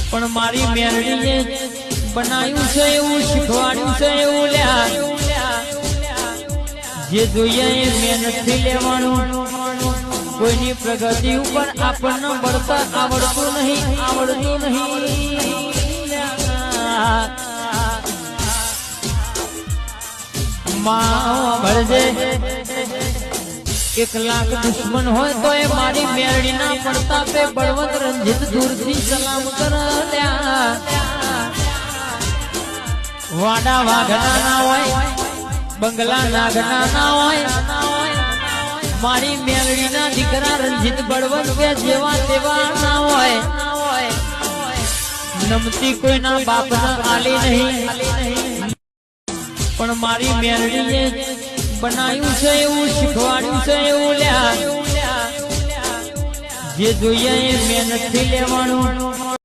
પણ મારી મેરડીએ બનાવ્યું છે એવું શીખવાડ્યું છે એવું લ્યા જે જોઈએ એ મહેનતથી લેવાનું કોઈની પ્રગતિ ઉપર આપણને બળતા આવડતું નહીં ભળજે 1 લાખ દુશ્મન હોય તો એ મારી મેરડીના પડતા પે બળવંત રંજીત દૂરથી સલામ કર્યા વાડા વાઘના ના હોય બંગલા નાગના ના હોય મારી મેરડીના દીકરા રંજીત બળવંત કે જેવા તેવા ના હોય નમતી કોઈના બાપના આલી નહીં પણ મારી મેરડીએ બનાવ્યું છે એવું શીખવાડ્યું છે એવું લ્યા જે જોઈએ એ મહેનતથી લેવાનું